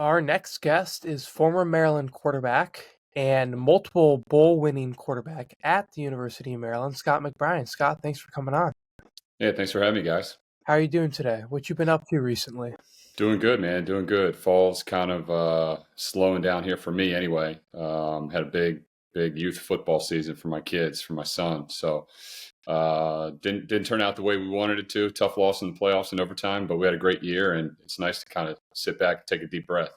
Our next guest is former Maryland quarterback and multiple bowl winning quarterback at the University of Maryland, Scott McBrien. Scott, thanks for coming on. Yeah, thanks for having me, guys. How are you doing today? What you been up to recently? Doing good, man. Doing good. Fall's kind of slowing down here for me anyway. Had a big youth football season for my kids, for my son. So didn't turn out the way we wanted it to. Tough loss in the playoffs and overtime, but we had a great year, and it's nice to kind of sit back and take a deep breath.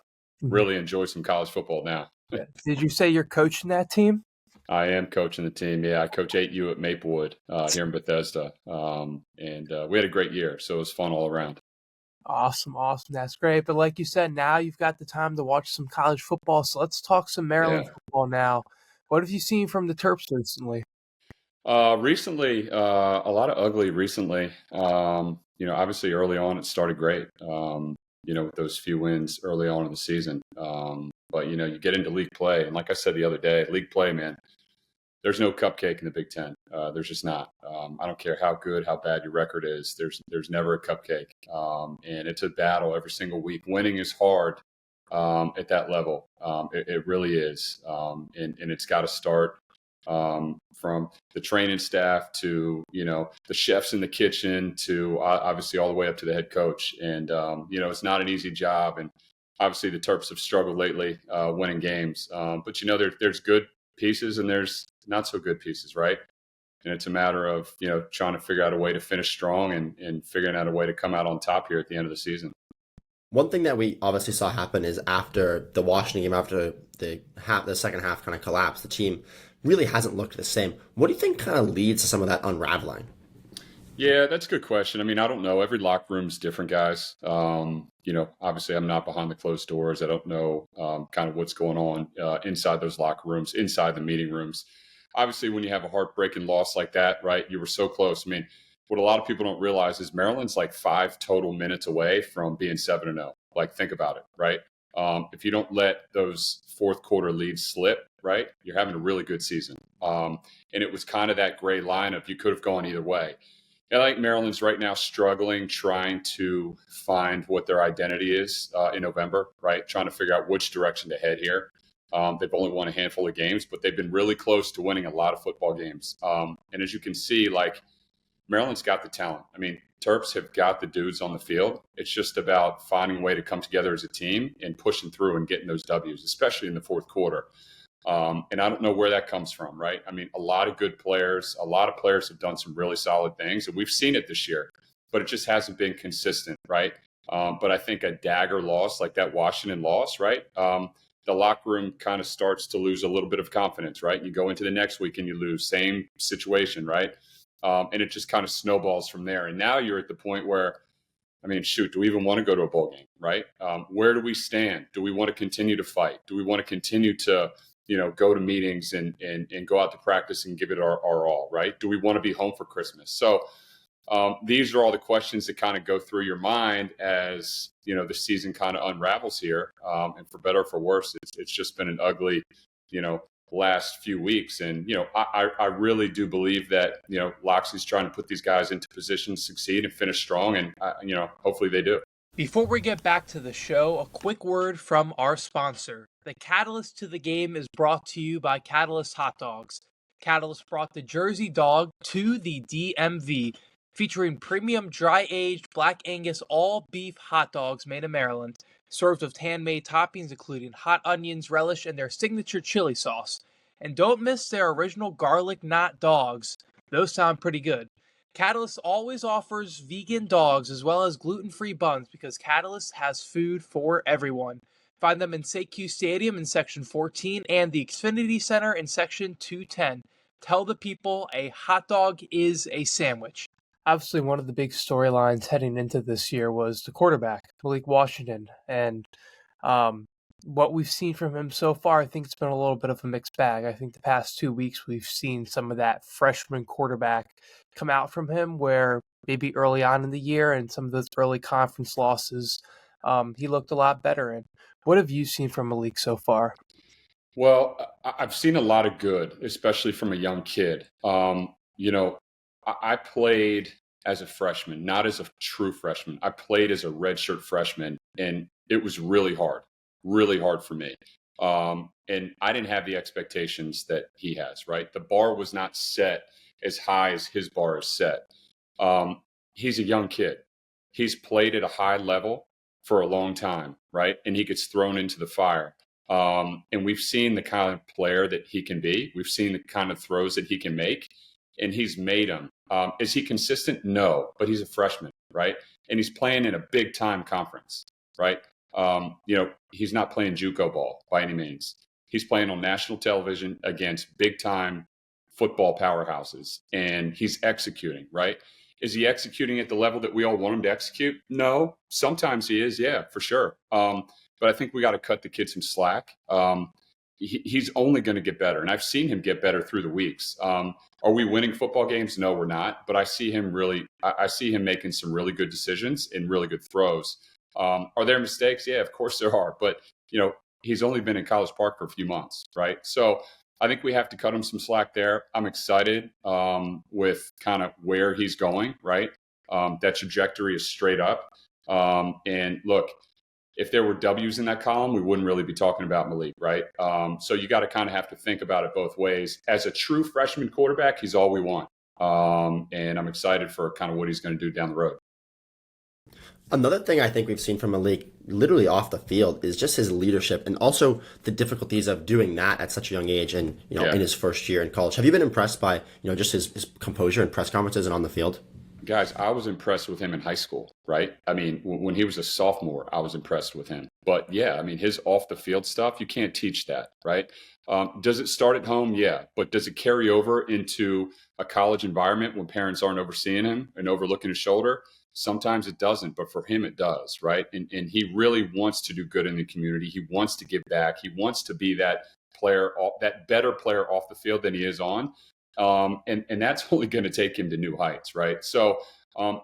Mhm. Really enjoy some college football now. Yeah. Did you say you're coaching that team? I am coaching the team. Yeah, I coach 8U at Maplewood here in Bethesda, and we had a great year, so it was fun all around. Awesome, awesome. That's great. But like you said, now you've got the time to watch some college football. So let's talk some Maryland Yeah. football now. What have you seen from the Terps recently? Recently, a lot of ugly recently. Obviously early on it started great. With those few wins early on in the season. But you get into league play, and like I said the other day, league play, man, there's no cupcake in the Big Ten. There's just not. I don't care how good, how bad your record is. There's never a cupcake, and it's a battle every single week. Winning is hard at that level. It really is, and it's got to start from the training staff to the chefs in the kitchen to obviously all the way up to the head coach. And it's not an easy job. And obviously the Terps have struggled lately winning games. But there's good pieces and there's not so good pieces, right? And it's a matter of trying to figure out a way to finish strong and figuring out a way to come out on top here at the end of the season. One thing that we obviously saw happen is after the Washington game, after the second half kind of collapsed, the team really hasn't looked the same. What do you think kind of leads to some of that unraveling? Yeah, that's a good question. I mean, I don't know. Every locker room's different, guys. Obviously I'm not behind the closed doors. I don't know kind of what's going on inside those locker rooms, inside the meeting rooms. Obviously, when you have a heartbreaking loss like that, right, you were so close. I mean, what a lot of people don't realize is Maryland's like 5 total minutes away from being 7-0. Like, think about it, right? If you don't let those fourth quarter leads slip, right, you're having a really good season. And it was kind of that gray line of you could have gone either way. And I think Maryland's right now struggling, trying to find what their identity is in November, right? Trying to figure out which direction to head here. They've only won a handful of games, but they've been really close to winning a lot of football games. And as you can see, like, Maryland's got the talent. I mean, Terps have got the dudes on the field. It's just about finding a way to come together as a team and pushing through and getting those W's, especially in the fourth quarter. And I don't know where that comes from, right? I mean, a lot of good players, a lot of players have done some really solid things, and we've seen it this year, but it just hasn't been consistent, right? But I think a dagger loss like that Washington loss, right? The locker room kind of starts to lose a little bit of confidence, right? You go into the next week and you lose, same situation, right? And it just kind of snowballs from there. And now you're at the point where, I mean, shoot, do we even want to go to a bowl game, right? Where do we stand? Do we want to continue to fight? Do we want to continue to, go to meetings and go out to practice and give it our all, right? Do we want to be home for Christmas? So these are all the questions that kind of go through your mind as, the season kind of unravels here. And for better or for worse, it's just been an ugly, last few weeks. And, I really do believe that, Locksley's trying to put these guys into position to succeed and finish strong. And, hopefully they do. Before we get back to the show, a quick word from our sponsor. The Catalyst to the Game is brought to you by Catalyst Hot Dogs. Catalyst brought the Jersey Dog to the DMV, featuring premium dry-aged Black Angus all-beef hot dogs made in Maryland, served with handmade toppings including hot onions, relish, and their signature chili sauce. And don't miss their original garlic knot dogs. Those sound pretty good. Catalyst always offers vegan dogs as well as gluten-free buns because Catalyst has food for everyone. Find them in SAQ Stadium in Section 14 and the Xfinity Center in Section 210. Tell the people a hot dog is a sandwich. Obviously, one of the big storylines heading into this year was the quarterback, Malik Washington. And what we've seen from him so far, I think it's been a little bit of a mixed bag. I think the past 2 weeks, we've seen some of that freshman quarterback come out from him where maybe early on in the year and some of those early conference losses, he looked a lot better. And what have you seen from Malik so far? Well, I've seen a lot of good, especially from a young kid. I played as a freshman, not as a true freshman. I played as a redshirt freshman, and it was really hard. really hard for me. And I didn't have the expectations that he has, right? The bar was not set as high as his bar is set. He's a young kid. He's played at a high level for a long time, right? And he gets thrown into the fire. And we've seen the kind of player that he can be. We've seen the kind of throws that he can make, and he's made them. Is he consistent? No, but he's a freshman, right? And he's playing in a big time conference, right? He's not playing JUCO ball by any means. He's playing on national television against big time football powerhouses, and he's executing, right? Is he executing at the level that we all want him to execute? No. Sometimes he is, yeah, for sure. But I think we got to cut the kid some slack. He's only going to get better, and I've seen him get better through the weeks. Are we winning football games? No, we're not. But I see him I see him making some really good decisions and really good throws. Are there mistakes? Yeah, of course there are. But he's only been in College Park for a few months, right? So I think we have to cut him some slack there. I'm excited with kind of where he's going, right? That trajectory is straight up. And look, if there were W's in that column, we wouldn't really be talking about Malik, right? So you got to kind of have to think about it both ways. As a true freshman quarterback, he's all we want. And I'm excited for kind of what he's going to do down the road. Another thing I think we've seen from Malik literally off the field is just his leadership and also the difficulties of doing that at such a young age and, in his first year in college. Have you been impressed by, just his composure in press conferences and on the field? Guys, I was impressed with him in high school, right? I mean, when he was a sophomore, I was impressed with him. But yeah, I mean, his off the field stuff, you can't teach that, right? Does it start at home? Yeah. But does it carry over into a college environment when parents aren't overseeing him and overlooking his shoulder? Sometimes it doesn't, but for him, it does, right? And he really wants to do good in the community. He wants to give back. He wants to be that player, that better player off the field than he is on. And that's only going to take him to new heights, right? So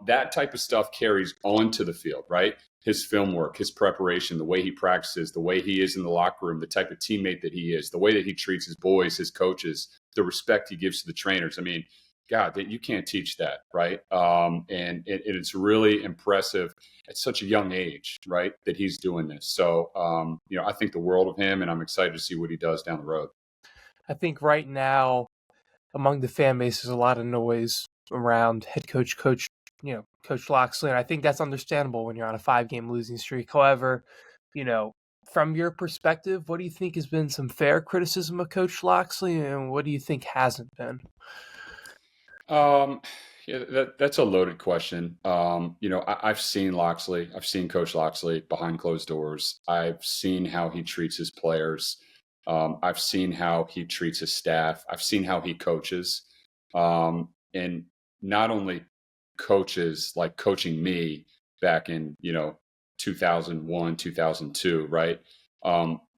that type of stuff carries onto the field, right? His film work, his preparation, the way he practices, the way he is in the locker room, the type of teammate that he is, the way that he treats his boys, his coaches, the respect he gives to the trainers. I mean, God, you can't teach that, right? And it's really impressive at such a young age, right, that he's doing this. So, I think the world of him, and I'm excited to see what he does down the road. I think right now, among the fan base, there's a lot of noise around head coach, Coach Locksley, and I think that's understandable when you're on a 5-game losing streak. However, from your perspective, what do you think has been some fair criticism of Coach Locksley, and what do you think hasn't been? That's a loaded question. I've seen Locksley. I've seen Coach Locksley behind closed doors. I've seen how he treats his players. I've seen how he treats his staff. I've seen how he coaches. And not only coaches like coaching me back in, 2001, 2002, right?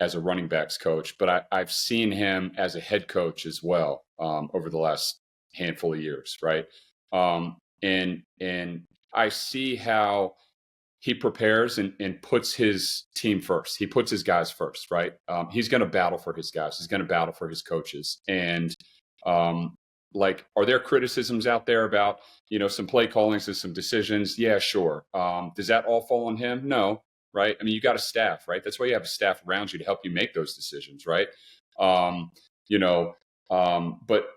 As a running backs coach, but I've seen him as a head coach as well, over the last handful of years, right? And I see how he prepares and puts his team first. He puts his guys first, right? He's going to battle for his guys. He's going to battle for his coaches. And are there criticisms out there about, some play callings and some decisions? Yeah, sure. Does that all fall on him? No, right? I mean, you got a staff, right? That's why you have a staff around you to help you make those decisions, right? But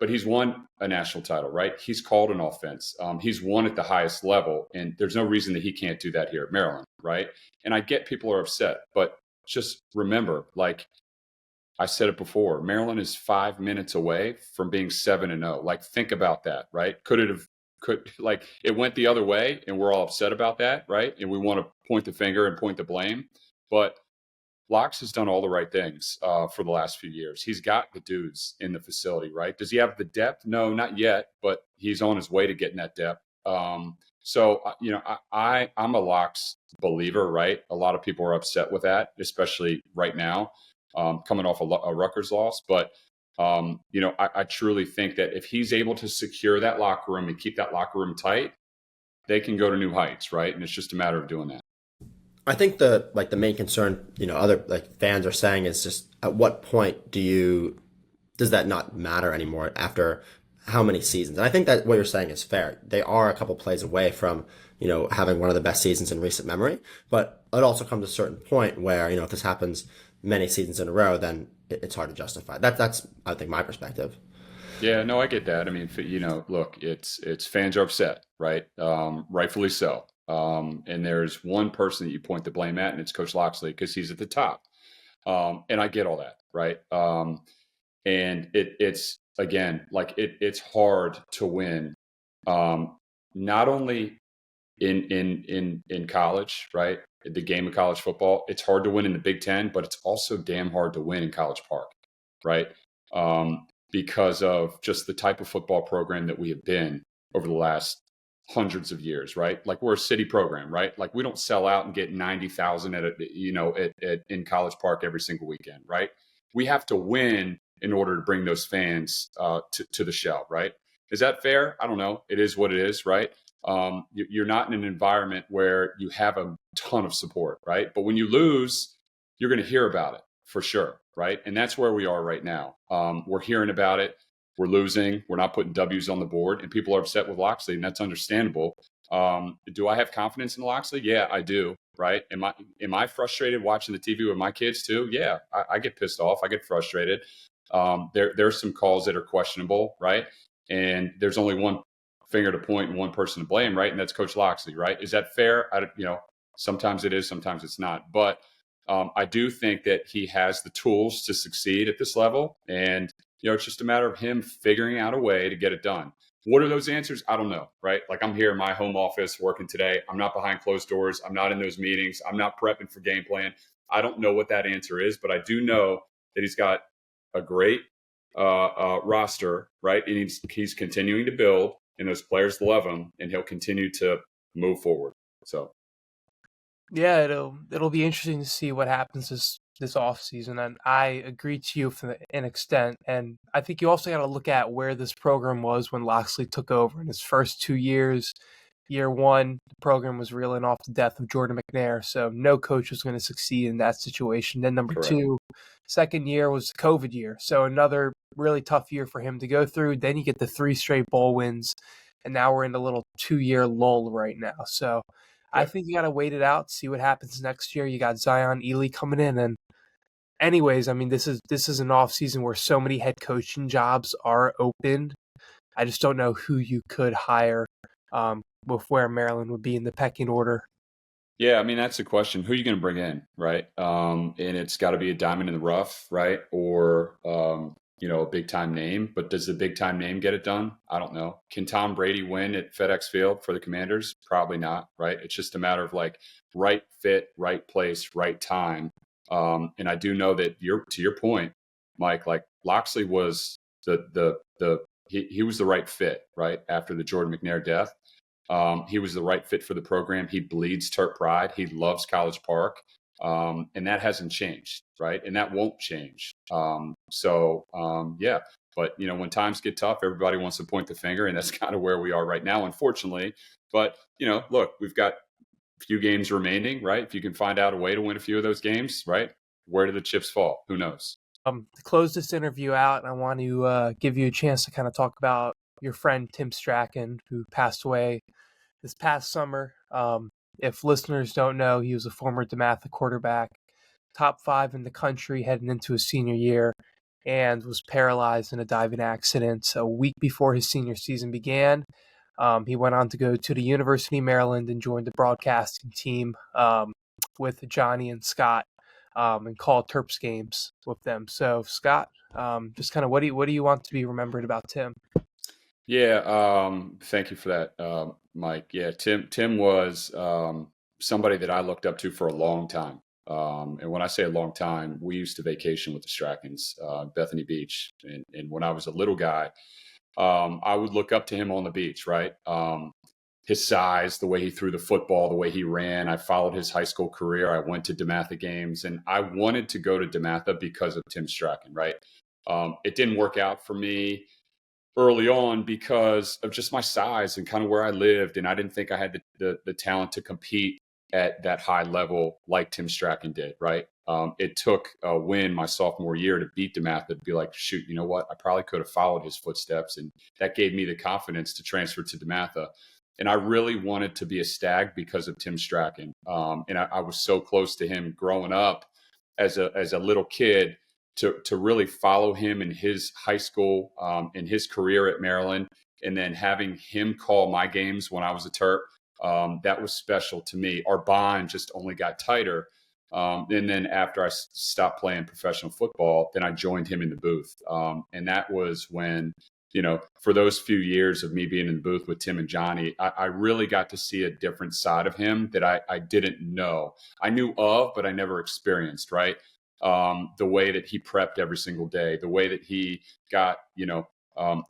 he's won a national title, right? He's called an offense. He's won at the highest level, and there's no reason that he can't do that here at Maryland, right? And I get people are upset, but just remember, like I said it before, Maryland is 5 minutes away from being 7-0. Like, think about that, right? It went the other way, and we're all upset about that, right? And we want to point the finger and point the blame, but Locks has done all the right things for the last few years. He's got the dudes in the facility, right? Does he have the depth? No, not yet, but he's on his way to getting that depth. So I'm a Locks believer, right? A lot of people are upset with that, especially right now, coming off a Rutgers loss. But, I truly think that if he's able to secure that locker room and keep that locker room tight, they can go to new heights, right? And it's just a matter of doing that. I think the main concern, other fans are saying is just at what point does that not matter anymore after how many seasons? And I think that what you're saying is fair. They are a couple plays away from having one of the best seasons in recent memory. But it also comes to a certain point where, if this happens many seasons in a row, then it's hard to justify. That's I think my perspective. Yeah, no, I get that. I mean, look, it's fans are upset, right? Rightfully so. And there's one person that you point the blame at, and it's Coach Locksley because he's at the top. And I get all that, right? And it's again, like it's hard to win, not only in college, right? The game of college football, it's hard to win in the Big Ten, but it's also damn hard to win in College Park, right? Because of just the type of football program that we have been over the last hundreds of years, right? Like we're a city program, right? Like we don't sell out and get 90,000 in College Park every single weekend, right? We have to win in order to bring those fans to the show, right? Is that fair? I don't know. It is what it is, right? You're not in an environment where you have a ton of support, right? But when you lose, you're going to hear about it for sure, right? And that's where we are right now. We're hearing about it. We're losing. We're not putting W's on the board, and people are upset with Locksley, and that's understandable. Do I have confidence in Locksley? Yeah, I do, right? Am I frustrated watching the TV with my kids too? Yeah, I get pissed off. I get frustrated. There's some calls that are questionable, right? And there's only one finger to point and one person to blame, right? And that's Coach Locksley, right? Is that fair? Sometimes it is, sometimes it's not. But I do think that he has the tools to succeed at this level. And, it's just a matter of him figuring out a way to get it done. What are those answers? I don't know, right? Like I'm here in my home office working today. I'm not behind closed doors. I'm not in those meetings. I'm not prepping for game plan. I don't know what that answer is, but I do know that he's got a great roster, right? And he's continuing to build, and those players love him, and he'll continue to move forward. So, yeah, it'll be interesting to see what happens this off season, and I agree to you to an extent. And I think you also got to look at where this program was when Locksley took over in his first 2 years. Year one, the program was reeling off the death of Jordan McNair, so no coach was going to succeed in that situation. Then number correct. two, second year was the COVID year, so another really tough year for him to go through. Then you get the 3 straight bowl wins, and now we're in a little 2-year lull right now. So I think you got to wait it out, see what happens next year. You got Zion Ely coming in, and anyways, I mean, this is an off season where so many head coaching jobs are open. I just don't know who you could hire with where Maryland would be in the pecking order. Yeah, I mean, that's the question. Who are you going to bring in, right? And it's got to be a diamond in the rough, right? Or, a big-time name. But does the big-time name get it done? I don't know. Can Tom Brady win at FedEx Field for the Commanders? Probably not, right? It's just a matter of like right fit, right place, right time. And I do know that to your point, Mike, like Locksley was he was the right fit, right? After the Jordan McNair death. He was the right fit for the program. He bleeds Terp pride. He loves College Park. And that hasn't changed, right? And that won't change. Yeah. But, when times get tough, everybody wants to point the finger, and that's kind of where we are right now, unfortunately. But, look, we've got a few games remaining, right? If you can find out a way to win a few of those games, right? Where do the chips fall? Who knows? To close this interview out, I want to give you a chance to kind of talk about your friend Tim Strachan, who passed away this past summer. If listeners don't know, he was a former DeMatha quarterback, top 5 in the country heading into his senior year, and was paralyzed in a diving accident a week before his senior season began. He went on to go to the University of Maryland and joined the broadcasting team with Johnny and Scott and called Terps games with them. So, Scott, just kind of what do you want to be remembered about Tim? Yeah, thank you for that, Mike. Yeah, Tim was somebody that I looked up to for a long time. And when I say a long time, we used to vacation with the Strachans, Bethany Beach. And when I was a little guy, I would look up to him on the beach, right? His size, the way he threw the football, the way he ran. I followed his high school career. I went to DeMatha games, and I wanted to go to DeMatha because of Tim Strachan, right? It didn't work out for me early on because of just my size and kind of where I lived. And I didn't think I had the talent to compete at that high level like Tim Strachan did, right? It took a win my sophomore year to beat DeMatha to be like, shoot, you know what? I probably could have followed his footsteps. And that gave me the confidence to transfer to DeMatha. And I really wanted to be a Stag because of Tim Strachan. And I was so close to him growing up as a little kid to really follow him in his high school, in his career at Maryland, and then having him call my games when I was a Terp. That was special to me. Our bond just only got tighter. And then after I stopped playing professional football, then I joined him in the booth. And that was when, for those few years of me being in the booth with Tim and Johnny, I really got to see a different side of him that I didn't know. I knew of, but I never experienced, right? The way that he prepped every single day, the way that he got,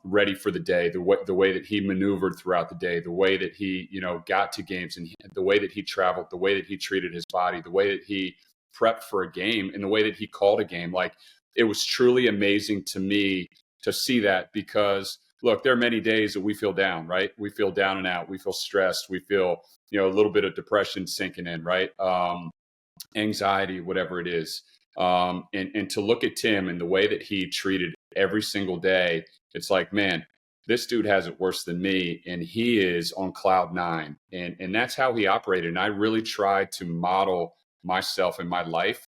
ready for the day, the way that he maneuvered throughout the day, the way that he, got to games, and the way that he traveled, the way that he treated his body, the way that he prepped for a game, and the way that he called a game. Like, it was truly amazing to me to see that, because look, there are many days that we feel down, right? We feel down and out. We feel stressed. We feel, a little bit of depression sinking in, right? Anxiety, whatever it is. And to look at Tim and the way that he treated every single day, it's like, man, this dude has it worse than me, and he is on cloud nine. And that's how he operated. And I really tried to model myself and my life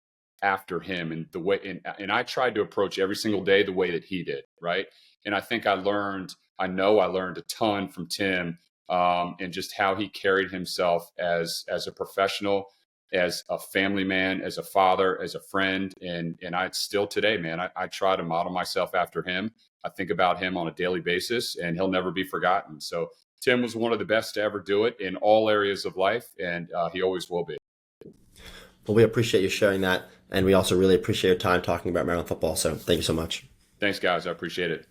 after him, and the way, and I tried to approach every single day the way that he did, right? And I think I learned a ton from Tim, and just how he carried himself as a professional, as a family man, as a father, as a friend. And I still today, man, I try to model myself after him. I think about him on a daily basis, and he'll never be forgotten. So Tim was one of the best to ever do it in all areas of life, and he always will be. Well, we appreciate you sharing that, and we also really appreciate your time talking about Maryland football. So thank you so much. Thanks, guys. I appreciate it.